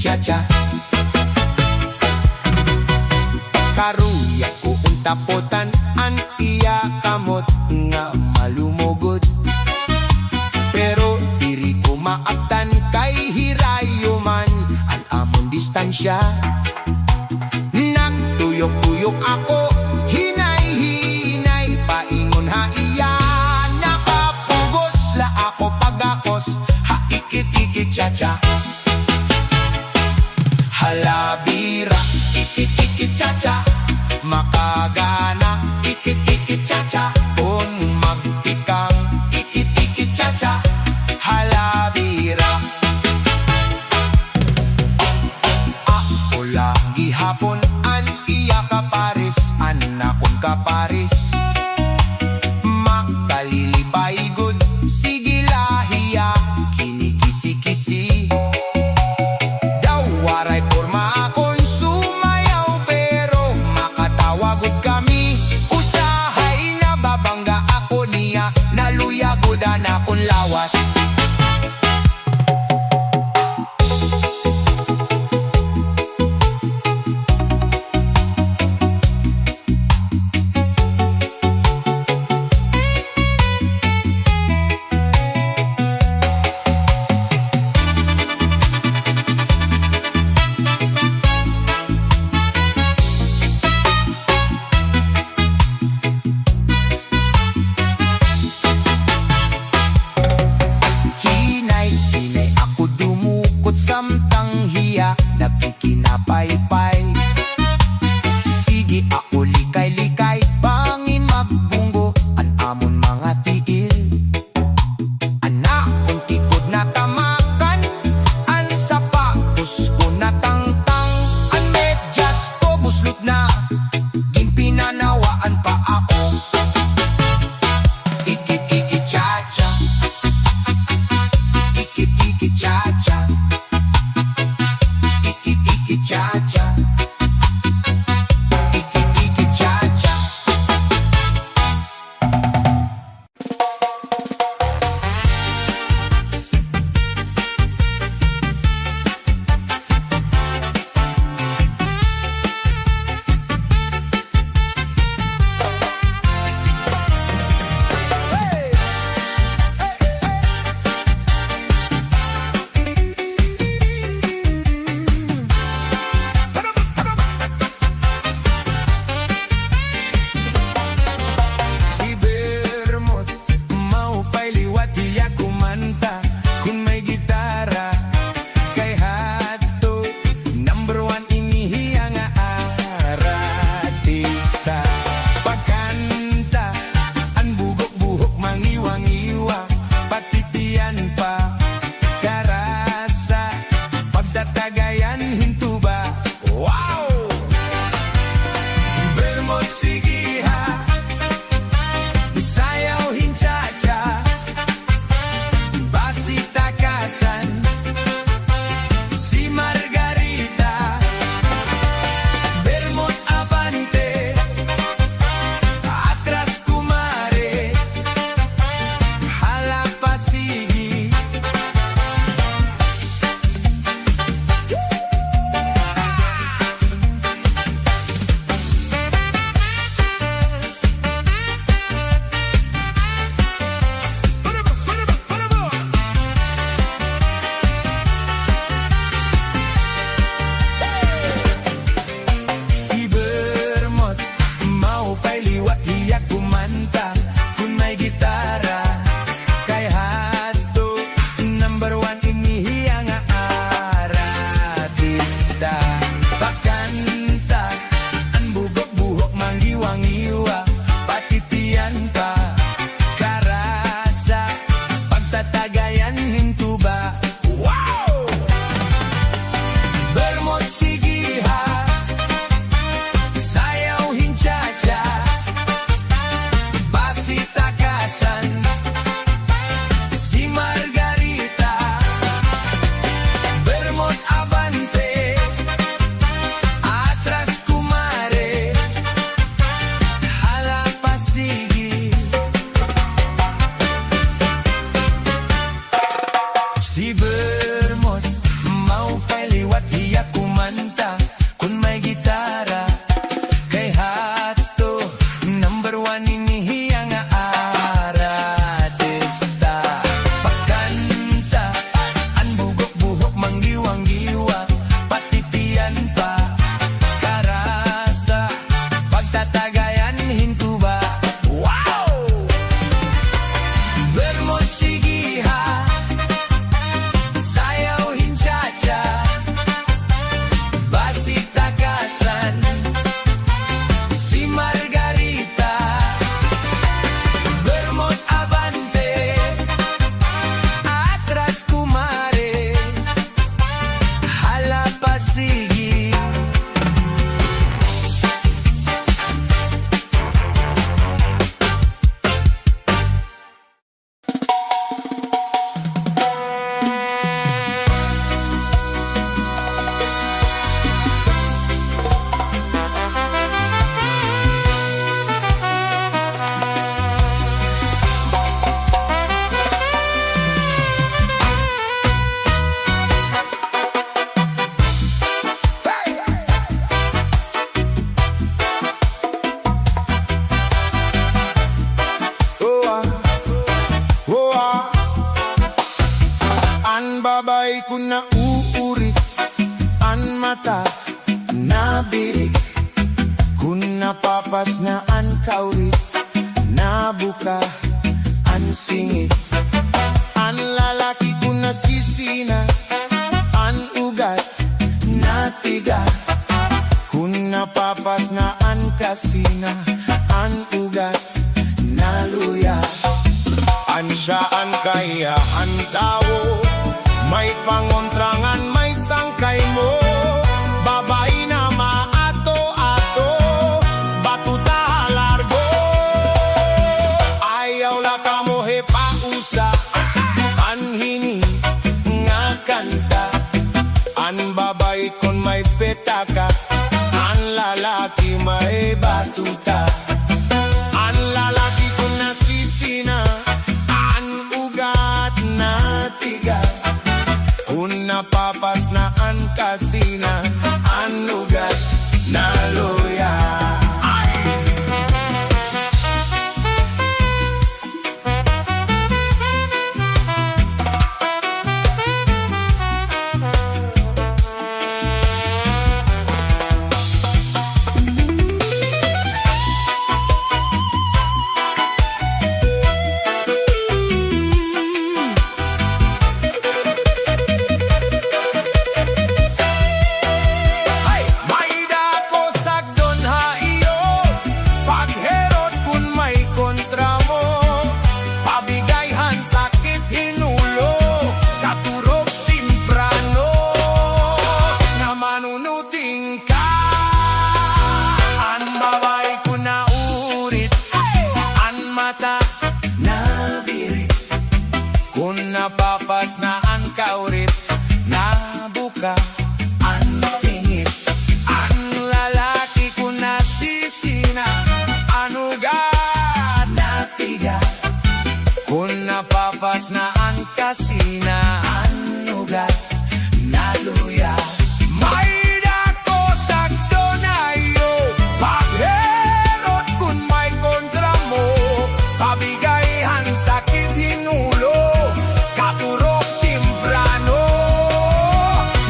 cha-cha. Karuya ko ang tapotan, an iya kamot nga malumugod. Pero diri ko maabtan kay hirayo man an amon distansya. Nagtuyok-tuyok ako, hinay-hinay paingon ha iya. Nakapugos la ako pagakos, ha ikit-ikit cha-cha. Halabira, ikit-ikit cha-cha. Makagana, ikit-ikit cha-cha. Kung magtikang, ikit-ikit cha-cha. Halabira. Ako lagi hapon, an iya kaparis, anakon kaparis. Makalilipay good, sige lahiya, kinikisi-kisi. Daw waray porma akon sumayaw, pero makatawagod kami. Usahay na babangga ako niya, naluyagodan akong lawas. Samtang hiya, napikinapay-pay. Sige ako likay-likay, bangin magbunggo an amon mga tiil. Anak kong tikod na tamakan, an sapatos ko na tangtang. An medyas ko buslot na, ginpinanawaan pa ako. Ikit-ikit cha-cha, ikit-ikit cha-cha, ikit-ikit cha-cha. nauurit an mata nabirik, kung napapas na an kaurit, nabuka an singit. An lalaki kung nasisina, an ugat natiga, kung napapas na an kasina, an ugat naluya. An siya an kaya an tao, may pangontrangan may sangkay mo. Babae na maato-ato, batuta largo, ayaw la ka mo he pausa. An hini nga kanta, an babae kon may petaka, an lalaki may batuta. An lalaki kon nasisina, an ugat natiga, kung napapas na an kasina, an ugat naluya. Napapas na ang kaurit, nabuka ang singit. Ang lalaki kung nasisina, ang ugat natiga, kung napapas na ang kasina, ang ugat naluya. May dako sakto na iyo, pagherot kung may kontra mo, pabigayan sakit hinulo, katurok timbrano,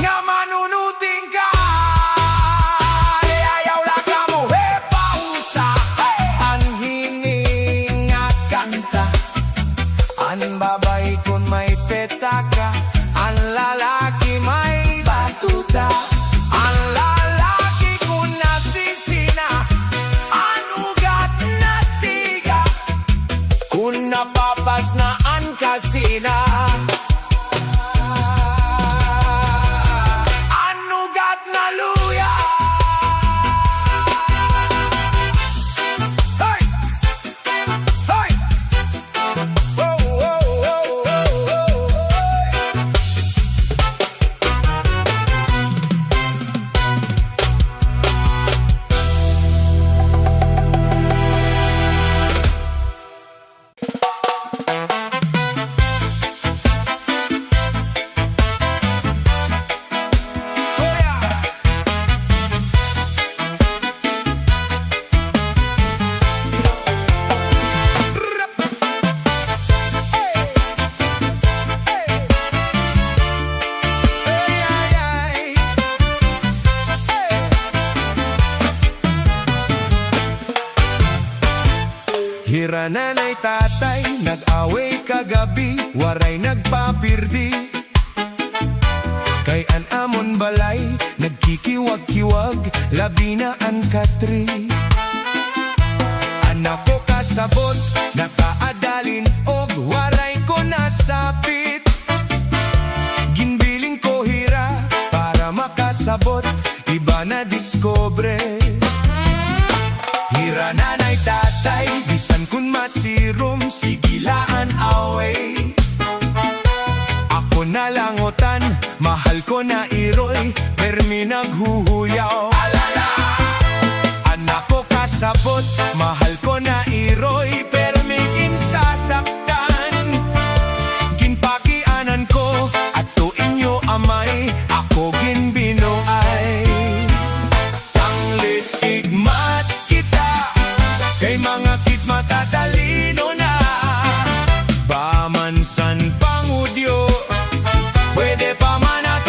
nga manunuting ka, ayaw la ka mo he pausa. An hining nga kanta, an babay kun may petaka, an lalaki may batuta. An lalaki kun nasisina, an ugat natiga, kung napapas na an kasina, an ugat naluya. Hey! Hey! Oh, oh, oh, oh, oh, oh. Hira nanay tatay, nag-away kagabi, waray nagpapirdi. Kay an amon balay, nagkikiwag-kiwag, labi na an katri. Anak ko kasabot, nakaadalin og waray ko nasapit. Ginbiling ko hira, para makasabot, iba na diskobre. Hira nanay tatay, bisan kun masirom, sigilaan away. Ako nalangotan, mahal ko na iroy, permi naghuhuyaw. Alala! Anak ko kasabot, mahal ko na iroy, permi kinsasaktan. Ginpakianan ko, at to inyo amay, ako ginbinuay. Sanglit igmat kita, kay mga kids matatalino na. Pamansan pangudyo, pwede pa man at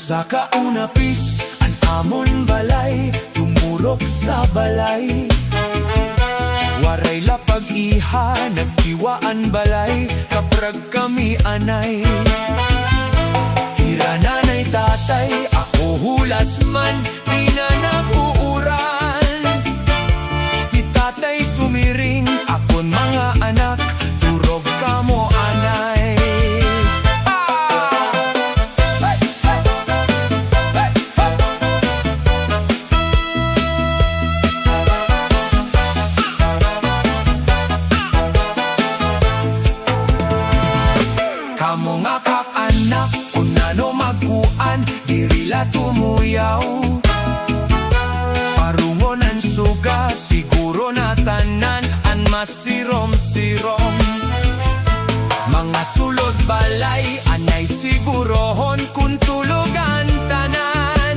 Usa ka unapis, an amon balay, tumurok sa balay. Waray lapag iha, nagkiwaan balay, kaprag kami anay. Hira nanay tatay, ako hulas man, di na nag-uuran. Si tatay sumiring, akon mga anak, turog ka mo anay. Kamo nga kak-anak, unano magkuan, dirila tumuyaw. Parungon ang suga, siguro na tanan, an masirom-sirom. Mga sulod balay, anay sigurohon, kung tulugan tanan.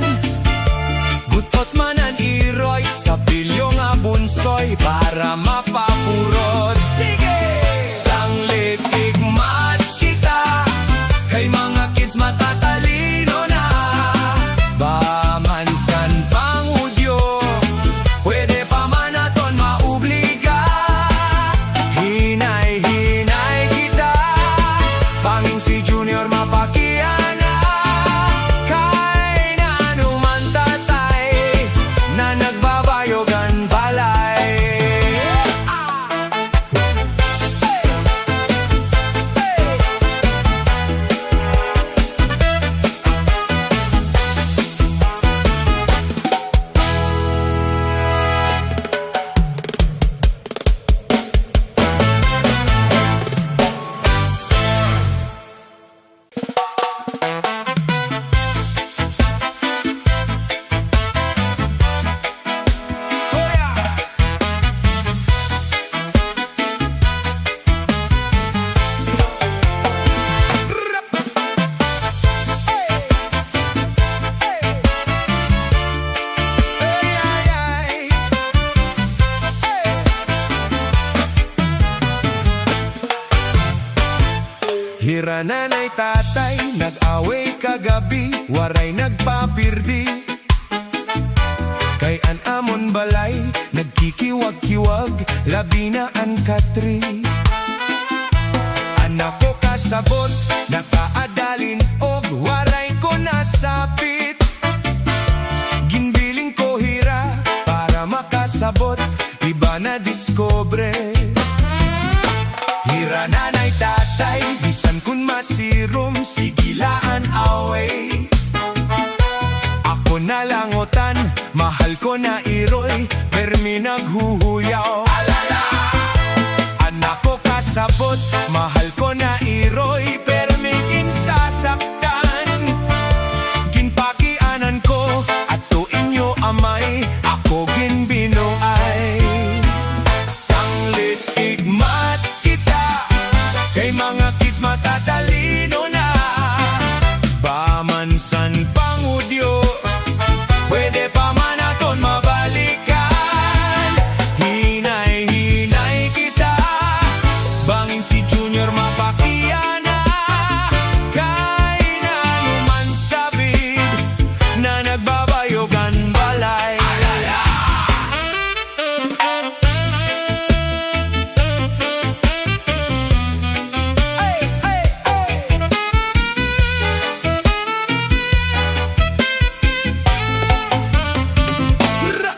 Gutot man ang iroy, sa pilyo nga bunsoy, para mapapurot. Sige! Sanglit igmat kita, kay mga kids matatalino na. Bamansan pangudyo, pwede pa man naton maubliga. Hinay-hinay kita, panging si Junior mapakiyana. Kay nanuman tatay, na nagbabayogan balay. Hira nanay tatay, nag-away kagabi, waray nagpapirdi. Kay an amon balay, nagkikiwag-kiwag, labi na an katri. Anak ko kasabot, nakaadalin og waray ko nasapit. Ginbiling ko hira, para makasabot, iba na diskobre. Hira nanay tatay, bisan kun masirom, sigilaan away. Ako nalangotan, mahal ko na iroy, permi naghuhuyaw. Alala! Anak ko kasabot, mahal ko na iroy, permi kinsasaktan. Ginpakianan ko, at tuin nyo amay, ako ginbinuay. Sanglit igmat kita, kay mga kids matatalino na. Bamansan pangudyo, pwede pa man naton mabalikan. Hinay-hinay kita, bangin si Junior mapakiyana. Kay nanuman sabid, na nagbabayogan balay.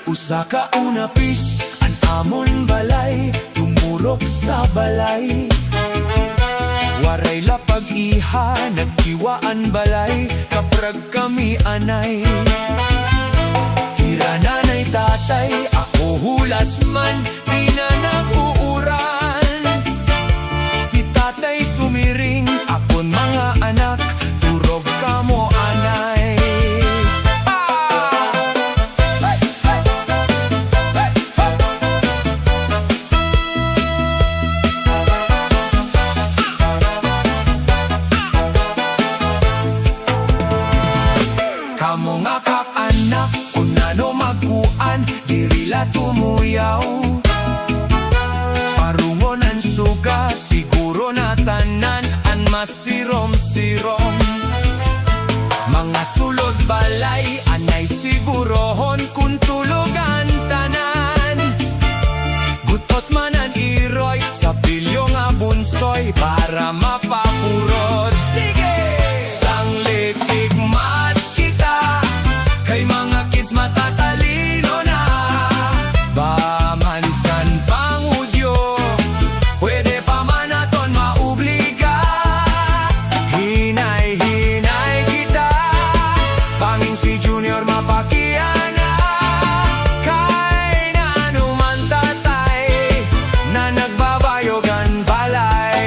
Usa ka unapis, an amon balay, tumurok sa balay. Waray lapag iha, nagkiwaan balay, kaprag kami anay. Hira nanay tatay, ako hulas man, di na nag-uuran. Si tatay sumiring, akon mga anak, turog ka mo anay. Kamo nga kak-anak, unano magkuan, dirila tumuyaw. Parungon ang suga, siguro na tanan, an masirom-sirom. Mga Nga sulod balay, anay sigurohon kung tulugan tanan. Gutot man ang iroy, sa pilyo nga bunsoy, para mapapurot. Sige! Sang litik mat kita, kay mga kids matatalino na. Bamansan pangudyo, pwede pa man naton maubliga. Hinay-hinay kita, pangin si Junior mapakiana. Kay nanuman tatay, na nagbabayogan balay.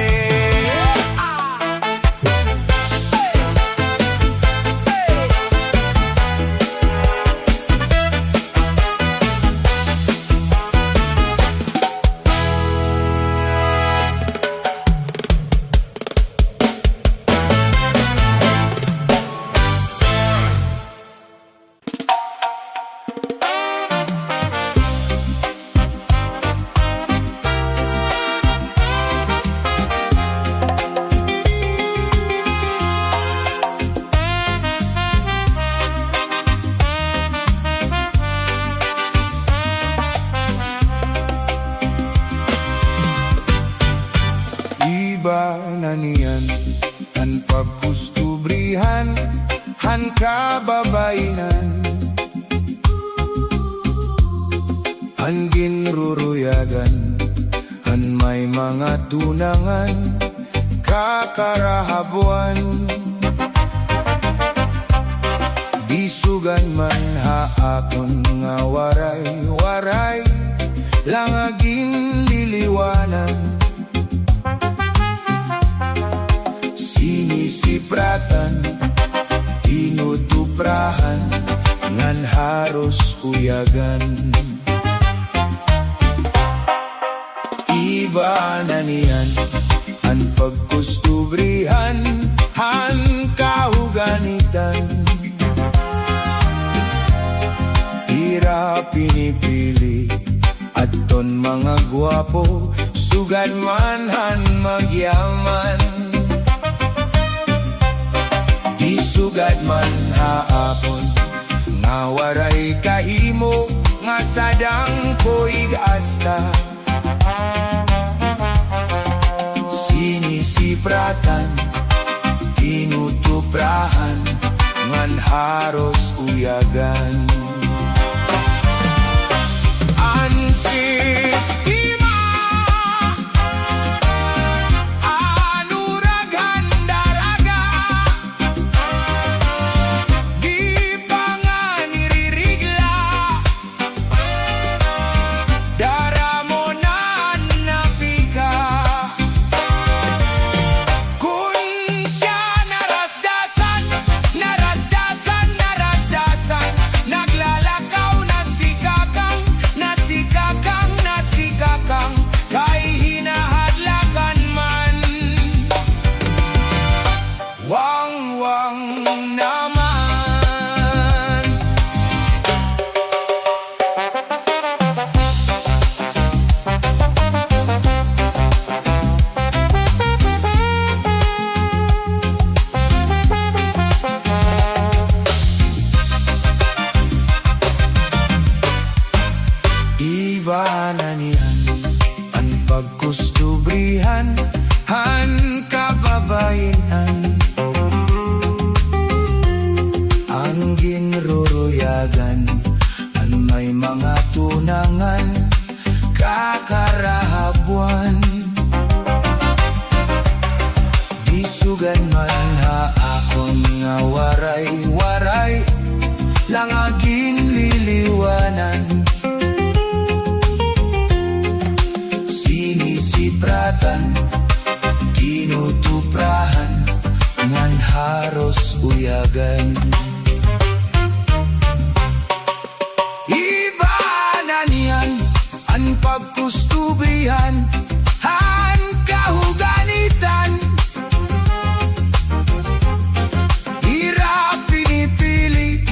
Iba na niyan ang pagkustubrihan, han kababainan, han ginruruyagan, han may mga tunangan, kakarahabuan. Bisugan man haakon nga waray-waray, langaging liliwanan. Sinisipratan, tinutuprahan, ngan haros uyagan. Iba na niyan ang pagkustubrihan, han kahuganitan. Tira pinipili, aton mga gwapo, sugad man han magyaman. Sugad man haapon, nga waray kahimo, nga sadang ko'y asta. Sinisipratan, tinutuprahan, ngan haros uyagan. Ang sistema pagkustubrihan, han kababainan, ang ginruruyagan, an may mga tunangan, kakarahabuan. Bisugan man haakon nga waray-waray, langagin liliwanan. Sinisipratan, tinutuprahan, ngan haros uyagan. Iba na niyan ang pagkustubrihan, han kahuganitan. Hirap pinipili,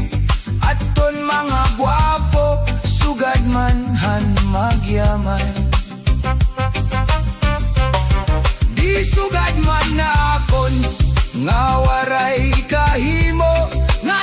aton mga gwapo, sugad man han magyaman. Di sugad man na akon, nga waray kahimo, nga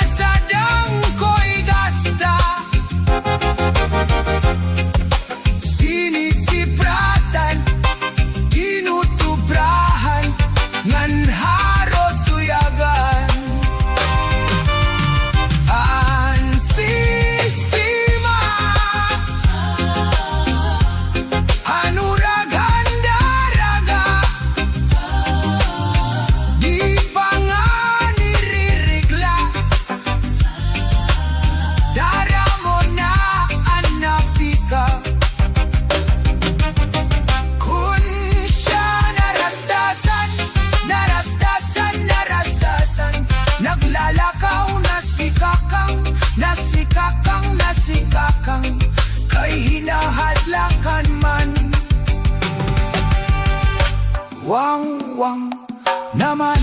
wang naman.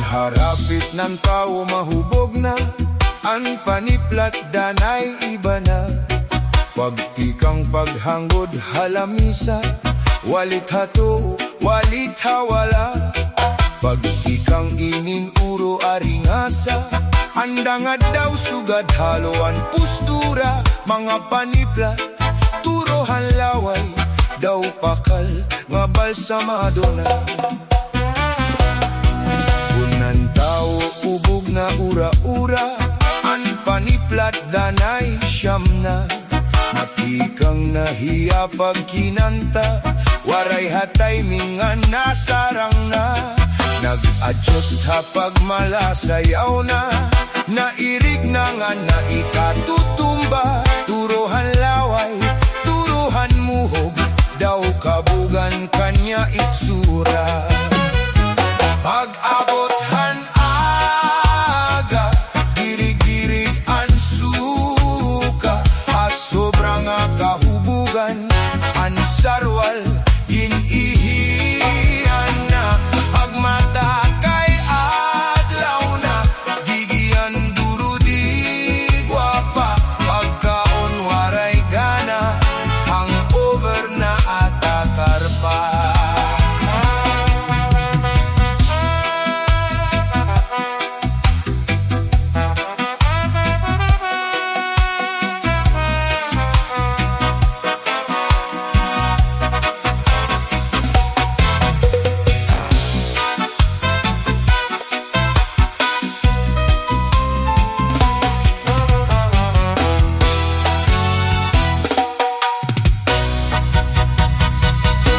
Harapit ng tao mahubog na, ang paniplat danay iba na. Pagtikang paghangod halamisa, walit hato, walit hawala. Pagtikang inin uro aringasa, andangad daw sugad haloan pustura. Mga paniplat, turohan laway, daw pakal, nga balsamado na. Unang tao ubog na ura-ura, ang paniplat danay siyam na. Matikang nahiya pag kinanta, waray hatay mingan nasarang na. Nag-adjust ha pag malasayaw na, nairig na nga na ikatutumba. Turuhan laway, turuhan muhog, daw kabugan kanya itsura. Pag-abot han aga, girig-girig ang suka, sobrang kahubugan, ang sarwal, ginihiyan na. Pagmata kay adlaw na, gigiyan duro di gwapa. Pagkaon waray gana, hangover na atakar pa.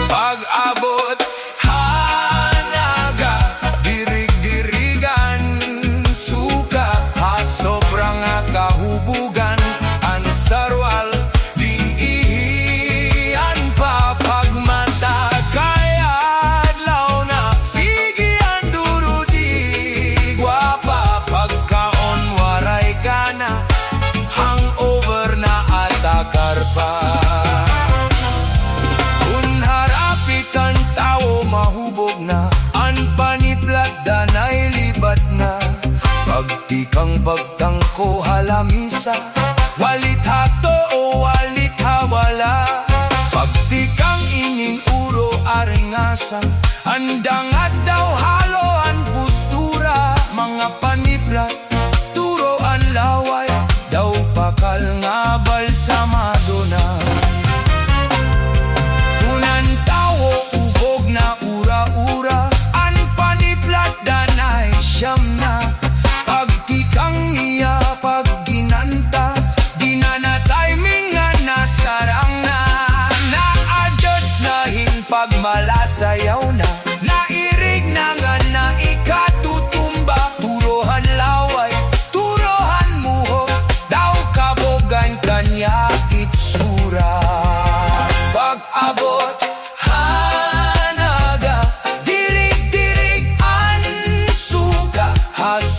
Pag-abot hanaga, dirig-dirigan suka, sobrang kahubugan, ang sarwal, dinihiyan pa. Pagmata kay adlaw na, sige ang duro di gwapa. Pagkaon waray gana, hangover na atakar pa. Ang tao mahubog na, ang paniplat danay libat na. Pagtikang pagtangko halamisa, walit hato o walit hawala. Pagtikang ining uro aringasan, andangad daw haloan pustura. Mga paniplat, turoan laway, daw pakal nga balsamado na. Siyam na, pagtikang niya pag ginanta, di na na timing nga nasarang na. Na-adjust na hin pag malasayaw na, nairig na nga na ikatutumba. Turohan laway, turohan muhog, daw kabogan kanya itsura. Pag-abot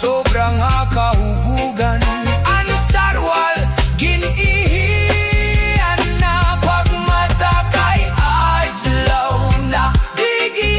sobrang kahubugan, ang sarwal, ginihiyan na. Pagmata kay adlaw na, digi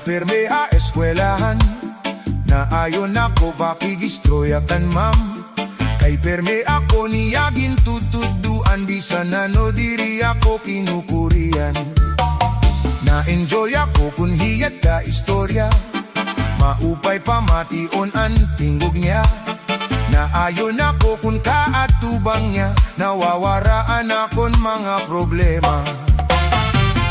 permea eskwelahan, na ayon ako pakigistroyakan ma'am. Kay perme ako niyagin tutuduan, bisan ano diri ako kinukurian. Na-enjoy ako kung hiyat ka istorya, maupay pamation ang tingog niya. Naayon ako kung kaatubang niya, nawawaraan akon mga problema.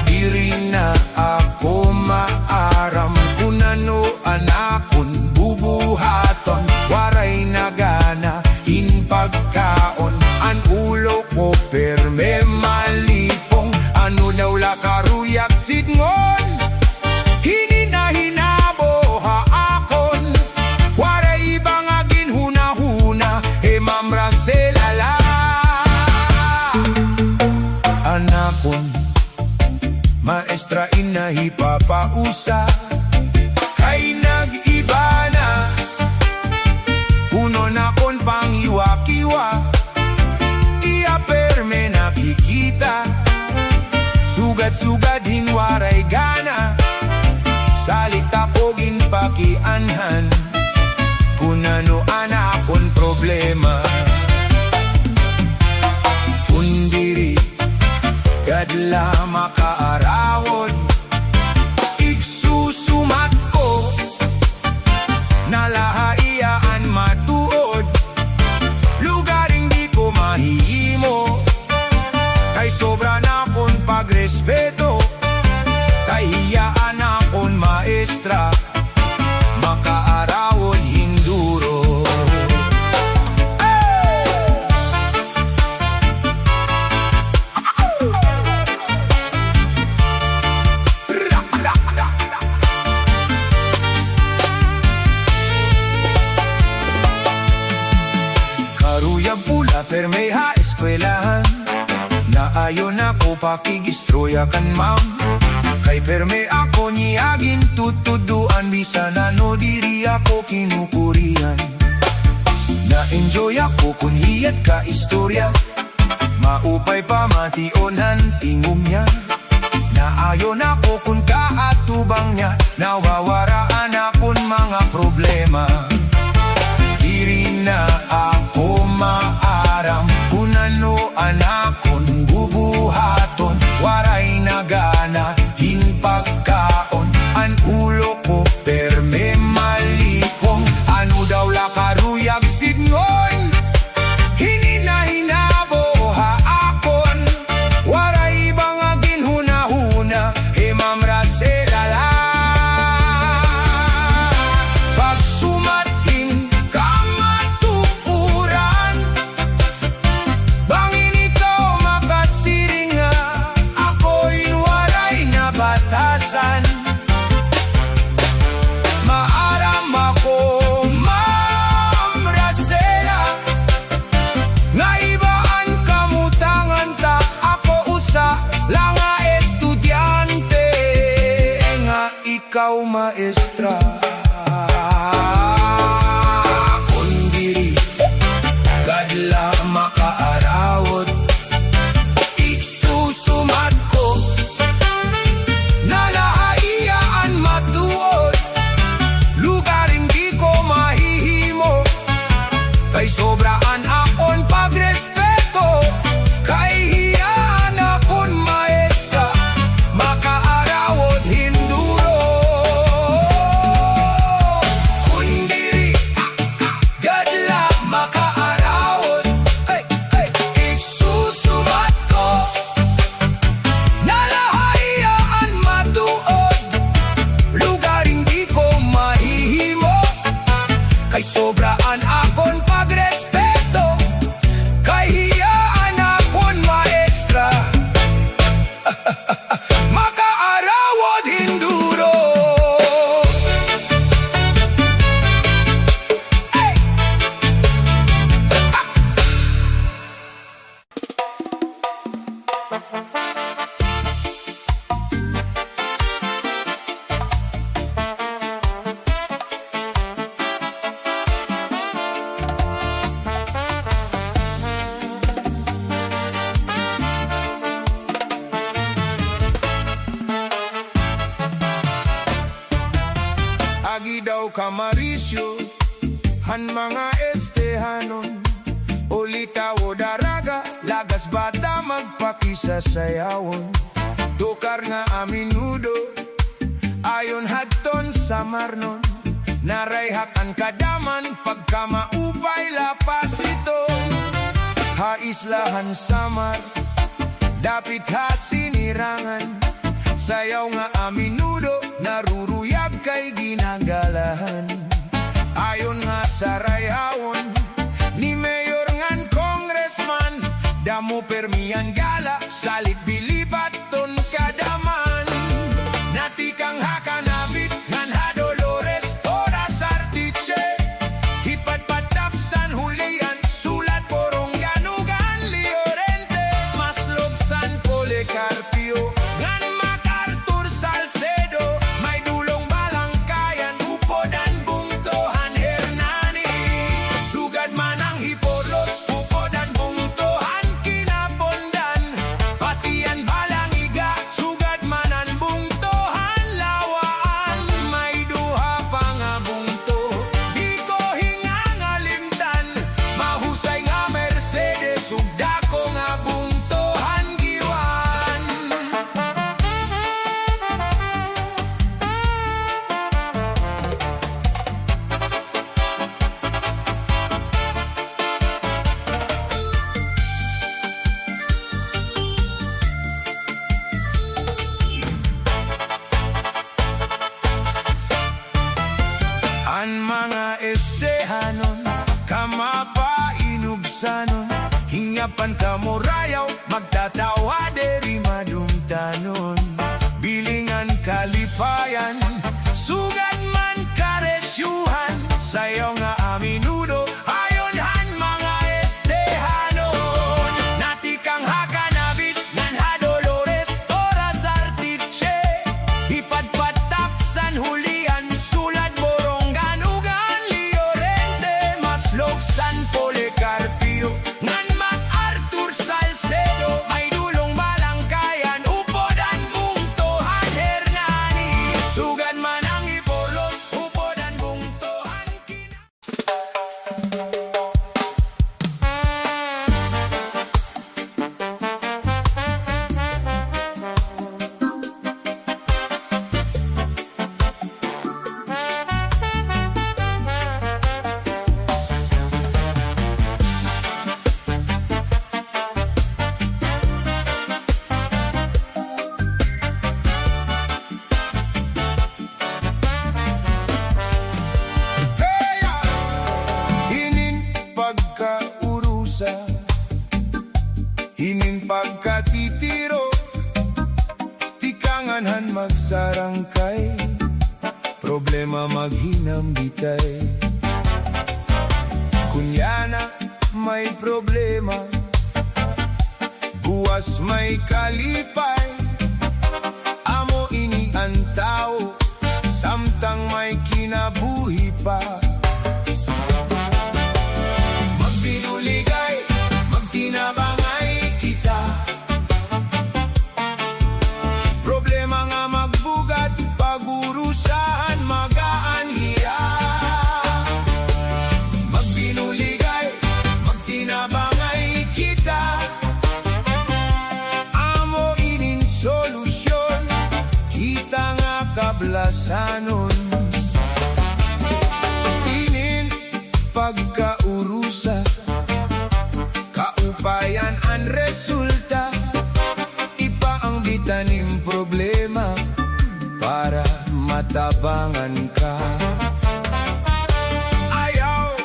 Diri na ako maaram kung ano anakon bubuhaton. Waray nagana in pagkaon, ang ulo ko perme malipong. Ano daw lakaruyak sidngon, hininahinabo haakon. Waray bangagin hunahuna, mamraselala. Anakon maestra inahipapausa, kay nag-iba na puno na kon pangiwa-kiwa. Iya perme nakikita, sugad-sugad hinwaray gana. Salita ko ginpakianhan, kung ano anakon problema. Kundiri kadla makaarawon, igsusumat ko, nalahaiyaan matuod. Lugaring di ko mahimo, kay sobra na kon pagrespeto. Kay hiyaan akon maestra, makaarawon hinduro. Karuyag pula permeha eskwelahan, na ayon ako pakigistroyakan ma'am. Kay perme ako niyagin tutuduan, bisan ano diri ako kinukurian. Na-enjoy ako kung hiyat ka istorya, maupay pamation ang tingog niya. Na-ayon ako kung kaatubang niya, nawawaraan akon mga problema. Diri na ako maaram kung ano anakon bubuhaton. Waray nagana hinpagkaon, ang ulo ko perme malikong. Ano daw lakaruyag sidngon, hininahinabo haakon. Waray bangagin hunahuna, mamraselala. Pagsumatin kamatuuran, bangin ikaw makasiringa. Ako'y waray na batasan, maaram ako mamrasela. Nga ibaan kamutangan ta, ako usa lang nga estudyante, nga ikaw maestra. Kundiri kadla makaarawot, igsusumat ko, nalahaiyaan matuod. Lugaring di ko mahihimo, kay sobraan akon pagrespeto. Kay hiyaan akon maestra, makaarawod hinduro. Kundiri gadla makaarawod, igsusumat ko, nalahaiyaan matuod. Lugaring di ko mahihimo, kay sobraan akon pagrespeto. Kay hiyaan akon maestra, makaarawod hinduro. Agi daw kamarisyo han mga estehanon, ulita o daraga, lagas bata magpakisasayawon. Tukar nga aminudo, ayon hadton sa marnon, narayhakan kadaman pagkamaupay lapas ito. Haislahan samar, dapit hasinirangan, sayaw nga aminudo, naruruyag kay ginagalahan. Ayon nga sa rayawon ni Mayor ngan Congressman, damo permian gala, salit bilibat ton kadaman. Natikang hakanabit ngan hadolores oras artiche, hipatpatapsan hulian, sulat porong ganugan liorente, maslogsan Policarpio ngan MacArthur Salcedo, may dulong balangkayan, upodan bungtohan Hernani, sugad man ang hipolos, upodan bungtohan kinapondan, patian balangiga, sugad man ang bungtohan lawaan, may duha pa nga bungto, di ko hingangalimtan, mahusay nga Mercedes, sugda ko nga bungtohan giwan. An mga estehanon, kamapainubsanon, hingyapan kamurayaw, magtatawa deri madumtanon. Bilingan kalipayan, sugad man karesyuhan, sayaw nga aminudo, ayon han mga estehanon. Natikang hakanabit, ngan hadolores, oras artiche, ipadpatapsan hulian, sulat borong ganugan liorente, maslogsan Policarpio ngan MacArthur Salcedo, may dulong balangkayan, upodan bungtohan Hernani, sugad man ang ibolos, upodan bungtohan hinin pagkaurusa, hinin pagkatitiro, tikanganhan magsarangkay, problema maghinambitay. Kunyana may problema, buwas may kalipay, amo ini ang tao, samtang may kinabuhi pa. Magbinuligay, magtinabangay kita, problema nga magbugat, pagurusahan magaanhiya. Magbinuligay, magtinabangay kita, amo inin solusyon, kita nga kablasanon. Inin pagkaurusa, kaupayan ang resulta, ipa ang bitanim problema, para matabangan ka. Ayaw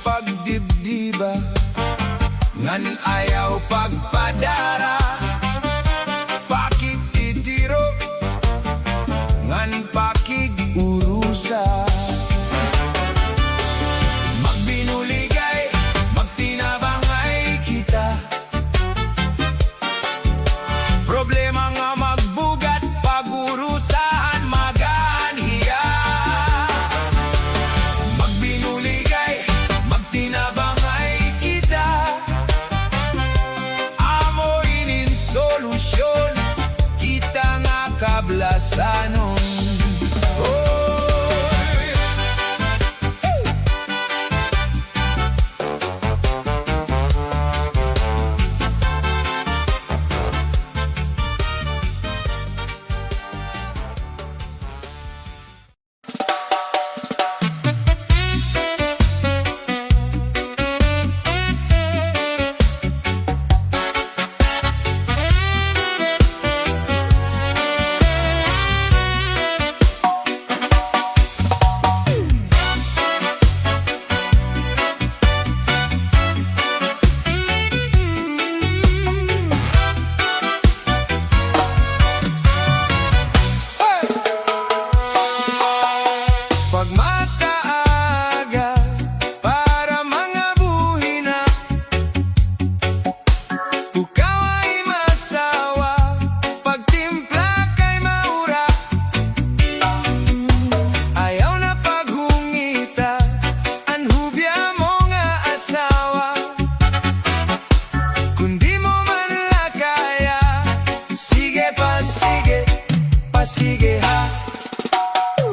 pagdibdiba, ngan ayaw pagpadara, pakititiro, ngan pakigurusa. Magbinuligay, magtinabangay kita, problema nga magbugat, pagurusahan magaanhiya. Magbinuligay, magtinabangay kita, amo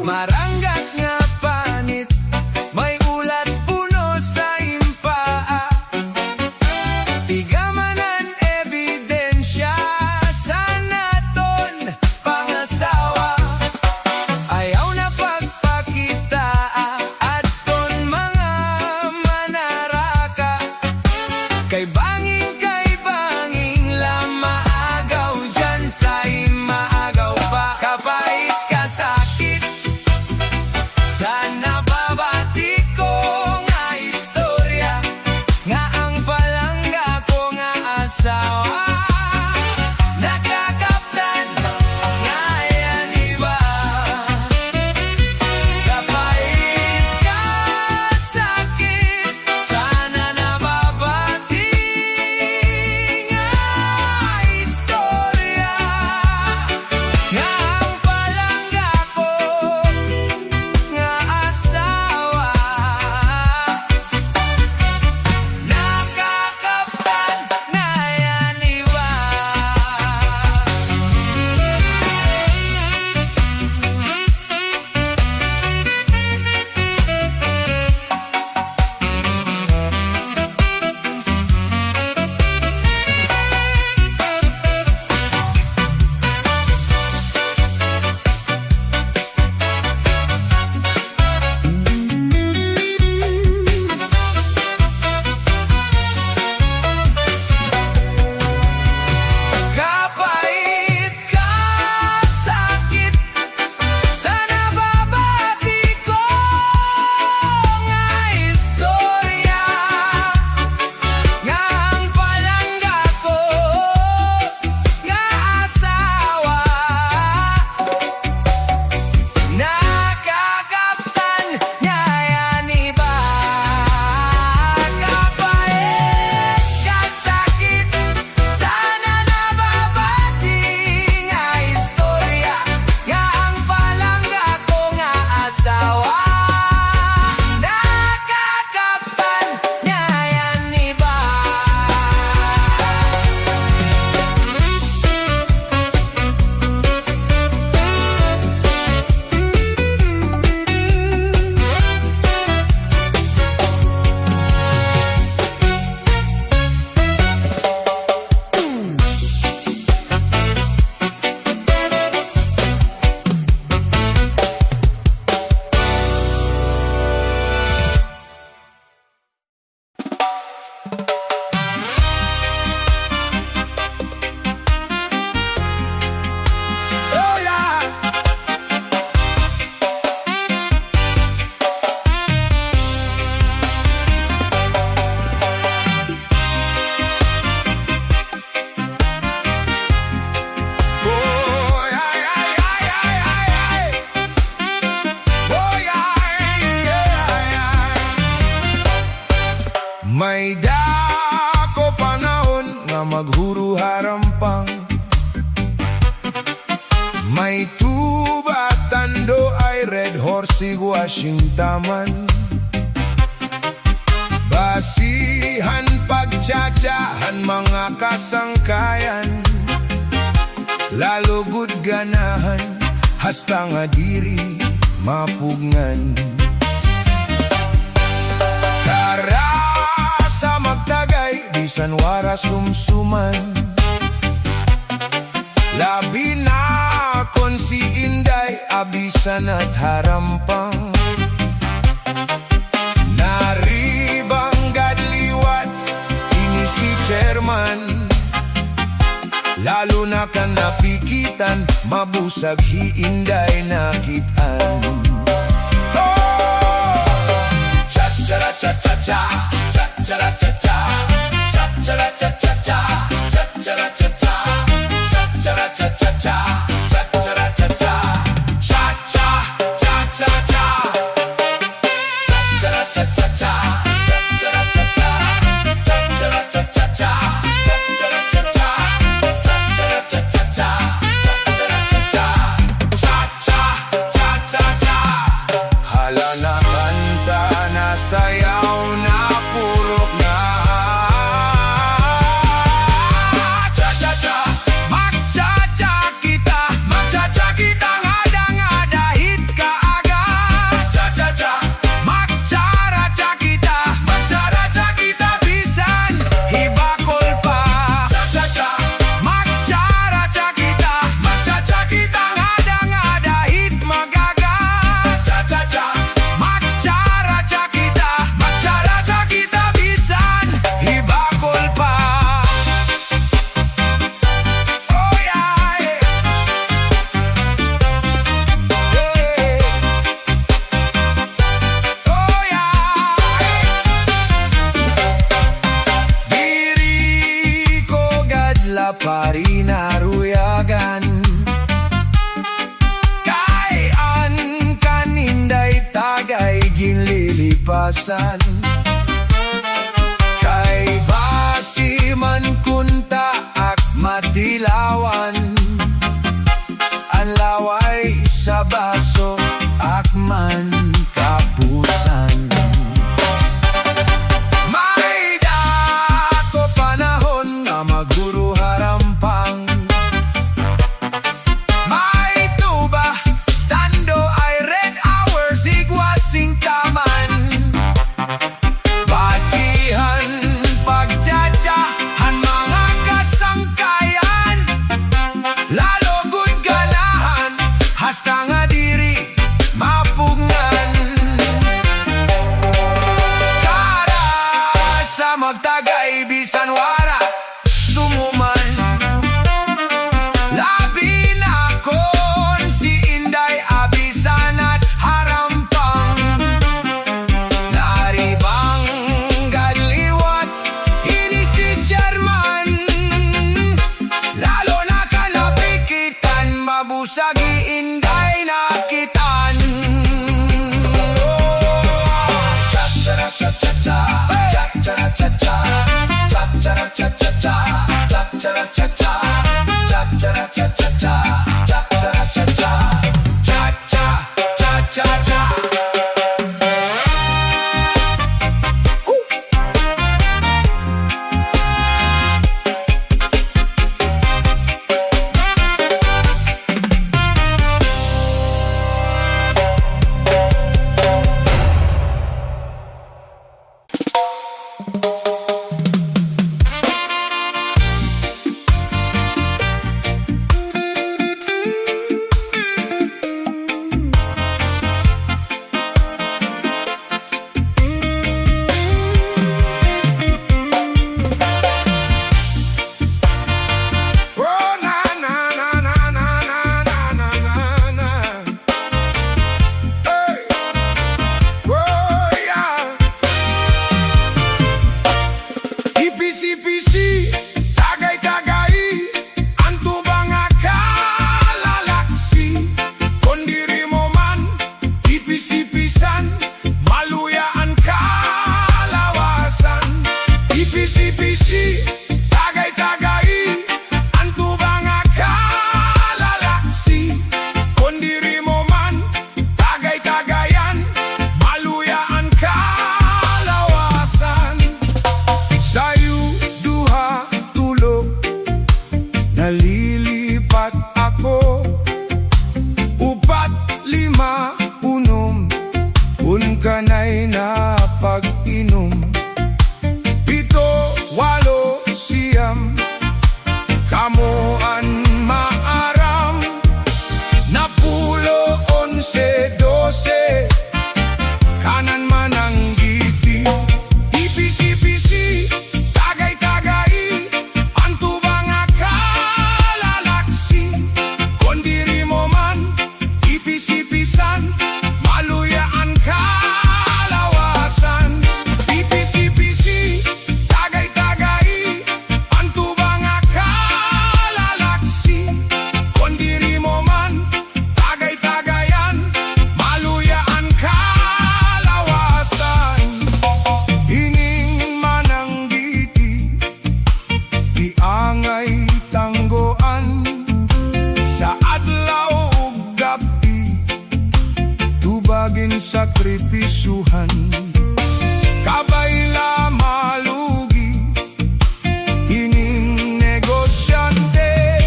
Maranggat nga panit, may ulat puno sa impaa. Tigamanan ebidensya sa naton pangasawa. Ayaw na pagpakita aton mga manaraka. Kay banging lamaagaw dyan sa imaagaw pa. Kapait kasakit sa nababati ko nga istorya, nga ang palangga ko nga asawa. Nakakaptan nga yan iba. Kapait kasakit sana nababati nga istorya, nga ang palangga ko nga asawa. Nakakaptan nga yan iba. Kapait kasakit sa nababati ko nga istorya, nga ang palangga ko nga asawa. Nakakaptan nga yan iba. Kapait kasakit sana nababati nga istorya, nga ang palangga ko nga asawa. Nakakaptan nga yan iba. Oh yeah. Oh yeah, yeah, yeah, yeah, yeah, yeah. Oh yeah, yeah, yeah. May dako panahon nga maghuro harampang. May tuba tando ay red horse washing taman. Basihan pagtsatsahan mga kasangkayan. Lalo gud ganahan hasta nga diri mapugngan. Tara sa magtagay bisan wara sumsuman. Labi na kon si Inday abisan at harampang. Naribang gadliwat ini si chairman. Lalo na ka napikitan mabusag hi Inday nakitaan. Oh! Cha-cha-ra-cha-cha-cha, cha-cha-ra-cha-cha, cha-cha-ra-cha-cha-cha, cha-cha-ra-cha-cha. Cha-cha-ra-cha-cha-cha, cha-cha-ra-cha-cha, cha-cha, cha-cha-cha. Cha-cha-ra-cha-cha-cha, cha-cha-ra-cha-cha, cha-cha-ra-cha-cha-cha, cha-cha-ra-cha-cha, cha-cha-ra-cha-cha-cha, cha-cha-ra-cha-cha, cha-cha, cha-cha-cha. Hala na kanta na sayaw na purok na. Magcha-cha kita, ngada-ngada hit ka kalawasan. Kay basi man kunta ak matilawan, ang laway sa baso ak man kapusan. May dako panahon nga maguro harampang, may tuba tando ay red hours igwasing taman. Basihan pagtsatsahan mga kasangkayan, lalo gud ganahan hasta nga diri mapugnan. Kara sa magtagay bisan wara sumuman, labi na kon si Inday abisan at harampang. Naribang gadliwat ini si German, lalo na kalapikitan mabusagi Inday nakitan. Cha-cha-ra-cha-cha-cha, cha-cha-ra-cha-cha, cha-cha-ra-cha-cha-cha, cha-cha-ra-cha-cha, cha-cha-ra-cha-cha-cha, cha-cha-ra-cha-cha, cha-cha-cha-cha-cha. Ipisi-pisi, tagay-tagay, ang tubang akalalaksi. Kung diri mo man, ipisi-pisan, maluyaan kalawasan. Ipisi-pisi, tagay-tagay, ang tubang akalalaksi. Kung diri mo man, tagay-tagayan, maluyaan kalawasan. Sa'yo duha tulog, nalilipat ako. Upat, lima, unom, unkanay na pag-inom. Pito, walo, siyam, kamuan maaram. Napulo, 11, 12, kanan man ang giti. Ipisi-pisi, tagay-tagay, ang tubang akalalaksi. Kung diri mo man, ipisi-pisan, maluyaan kalawasan. Ipisi-pisi, tagay-tagay, ang tubang akalalaksi. Kung diri mo man, tagay-tagayan, maluyaan kalawasan. Hining mananggiti, di angay tanggoan, sa adlaw ug gabi, tubagin sakripisyuhan. Kabayla malugi, hining negosyante,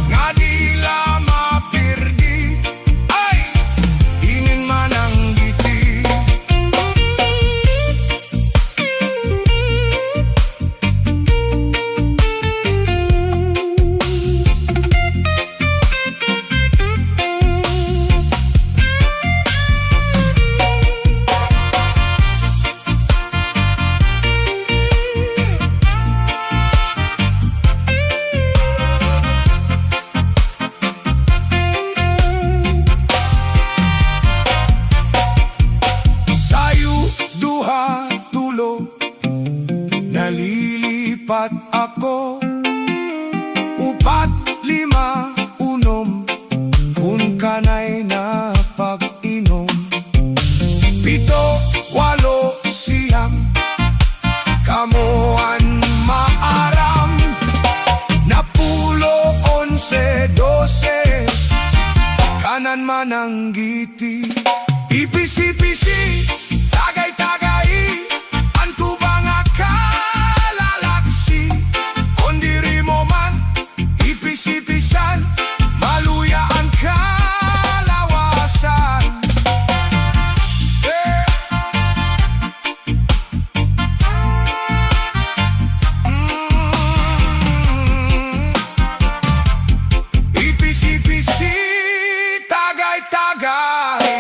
nga dila mapirdi, ay hining mananggiti. ng ngiti. Ipisi-pisi, tagay-tagay, ang tubang akalaksi. Kung diri mo man, ipisi-pisan, maluya ang kalawasan. Ipisi-pisi, tagay-tagay.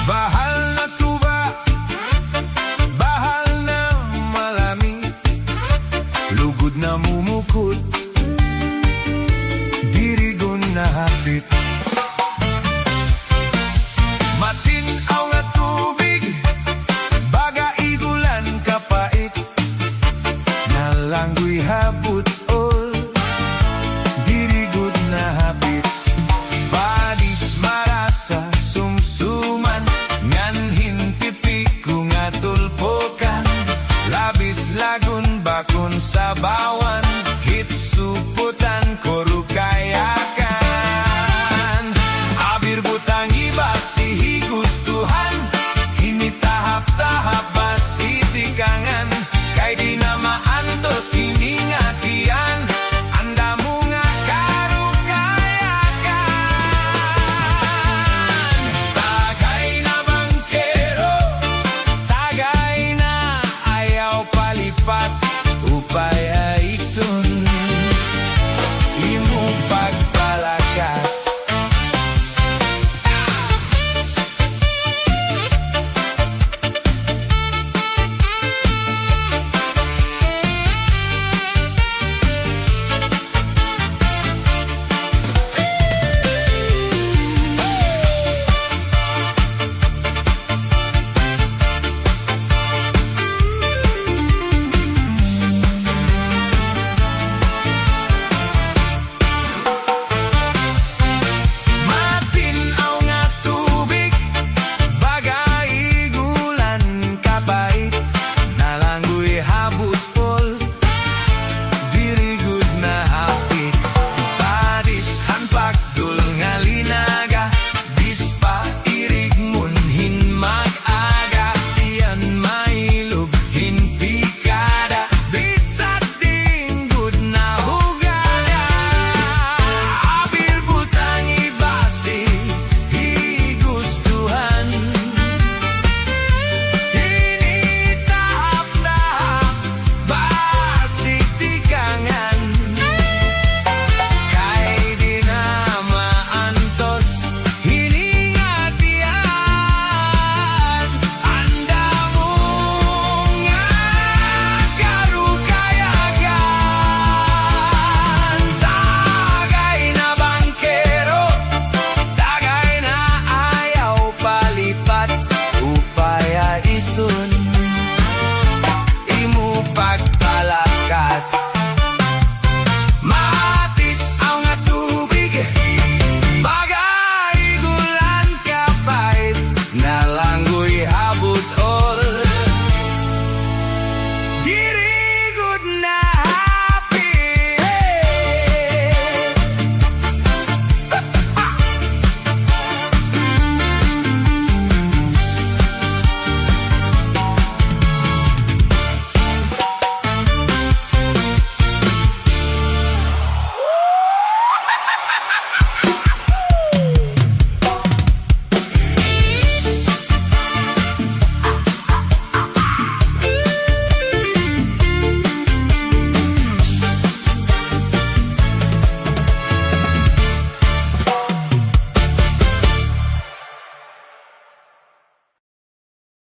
Bahal na tuba, bahal na malamig, lugod na mumukot, dirigon na hapit. Matinaw nga tubig, baga igulan kapait, nalanggoy habot ol, dirigod na hapit. Badis marasa sumsuman, ngan hintipiko nga tulpokan, labis lagun bakon sa bawan, hit suputan korukayakan. Abir butang iba si gustuhan, hinitahap-tahap ba si tikangan, kay di na maantos hiningatian, anda mo nga karukayakan. Tagay na bangkero, tagay na ayaw palipat, upay